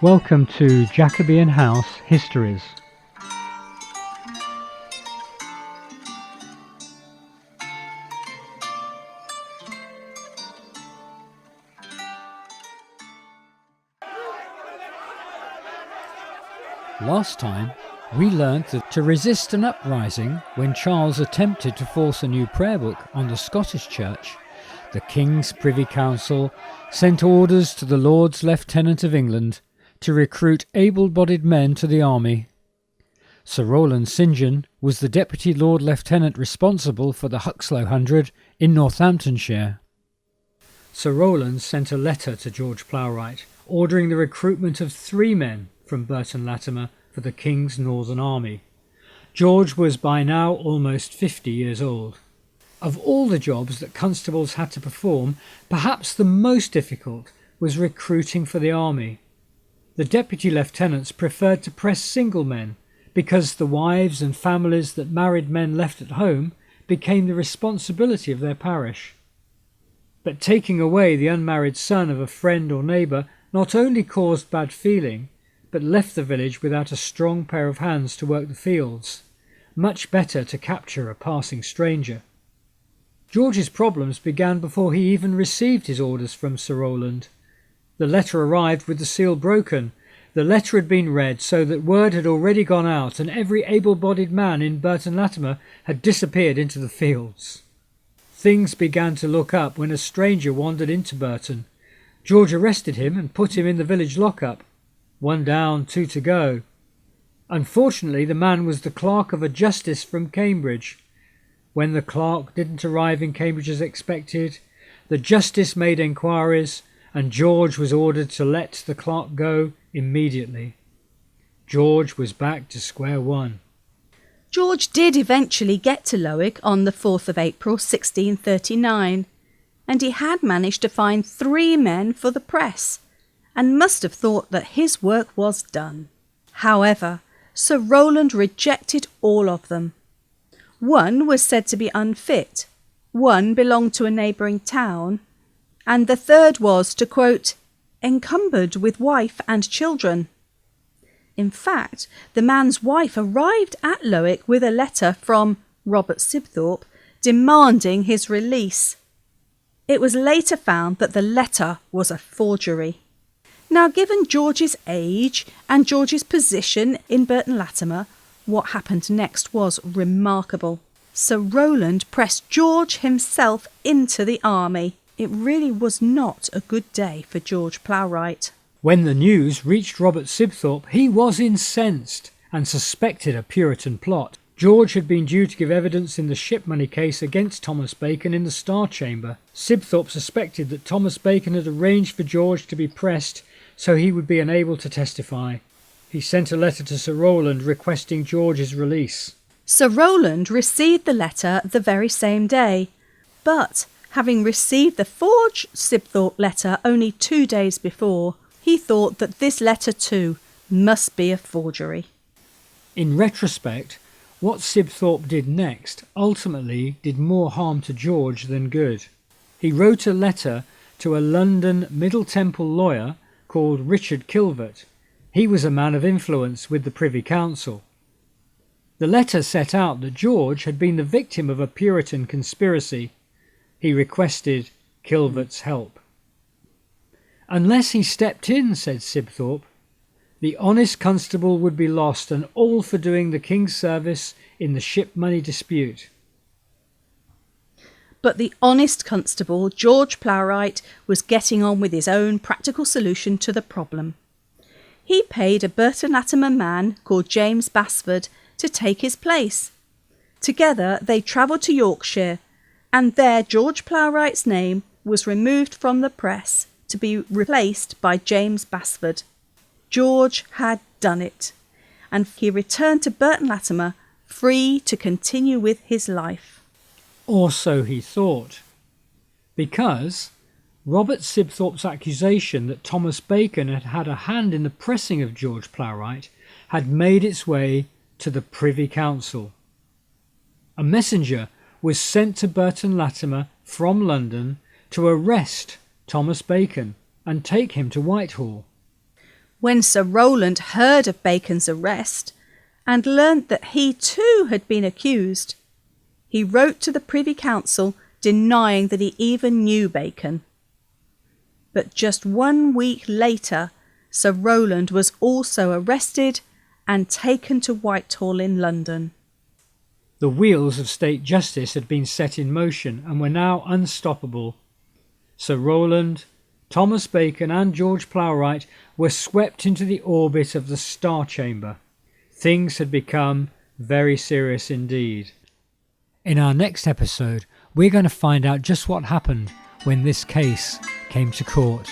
Welcome to Jacobean House Histories. Last time, we learnt that to resist an uprising when Charles attempted to force a new prayer book on the Scottish Church, the King's Privy Council sent orders to the Lords Lieutenant of England to recruit able-bodied men to the army. Sir Rowland St John was the Deputy Lord Lieutenant responsible for the Huxlow Hundred in Northamptonshire. Sir Rowland sent a letter to George Plowright ordering the recruitment of 3 men from Burton Latimer for the King's Northern Army. George was by now almost 50 years old. Of all the jobs that constables had to perform, perhaps the most difficult was recruiting for the army. The deputy lieutenants preferred to press single men because the wives and families that married men left at home became the responsibility of their parish. But taking away the unmarried son of a friend or neighbour not only caused bad feeling, but left the village without a strong pair of hands to work the fields. Much better to capture a passing stranger. George's problems began before he even received his orders from Sir Rowland. The letter arrived with the seal broken. The letter had been read so that word had already gone out and every able-bodied man in Burton Latimer had disappeared into the fields. Things began to look up when a stranger wandered into Burton. George arrested him and put him in the village lock-up. 1 down, 2 to go. Unfortunately, the man was the clerk of a justice from Cambridge. When the clerk didn't arrive in Cambridge as expected, the justice made enquiries and George was ordered to let the clerk go immediately. George was back to square one. George did eventually get to Lowick on the 4th of April 1639, and he had managed to find 3 men for the press, and must have thought that his work was done. However, Sir Rowland rejected all of them. 1 was said to be unfit, 1 belonged to a neighbouring town, and the 3rd was, to quote, encumbered with wife and children. In fact, the man's wife arrived at Lowick with a letter from Robert Sibthorpe demanding his release. It was later found that the letter was a forgery. Now, given George's age and George's position in Burton Latimer, what happened next was remarkable. Sir Rowland pressed George himself into the army. It really was not a good day for George Plowright. When the news reached Robert Sibthorpe, he was incensed and suspected a Puritan plot. George had been due to give evidence in the ship money case against Thomas Bacon in the Star Chamber. Sibthorpe suspected that Thomas Bacon had arranged for George to be pressed so he would be unable to testify. He sent a letter to Sir Rowland requesting George's release. Sir Rowland received the letter the very same day, but having received the forged Sibthorpe letter only 2 days before, he thought that this letter too must be a forgery. In retrospect, what Sibthorpe did next ultimately did more harm to George than good. He wrote a letter to a London Middle Temple lawyer called Richard Kilvert. He was a man of influence with the Privy Council. The letter set out that George had been the victim of a Puritan conspiracy. He requested Kilvert's help. Unless he stepped in, said Sibthorpe, the honest constable would be lost and all for doing the king's service in the ship money dispute. But the honest constable, George Plowright, was getting on with his own practical solution to the problem. He paid a Burton Latimer man called James Basford to take his place. Together they travelled to Yorkshire, and there George Plowright's name was removed from the press to be replaced by James Basford. George had done it, and he returned to Burton Latimer free to continue with his life. Or so he thought, because Robert Sibthorpe's accusation that Thomas Bacon had had a hand in the pressing of George Plowright had made its way to the Privy Council. A messenger was sent to Burton Latimer from London to arrest Thomas Bacon and take him to Whitehall. When Sir Rowland heard of Bacon's arrest and learnt that he too had been accused, he wrote to the Privy Council denying that he even knew Bacon. But just 1 week later, Sir Rowland was also arrested and taken to Whitehall in London. The wheels of state justice had been set in motion and were now unstoppable. Sir Rowland, Thomas Bacon and George Plowright were swept into the orbit of the Star Chamber. Things had become very serious indeed. In our next episode, we're going to find out just what happened when this case came to court.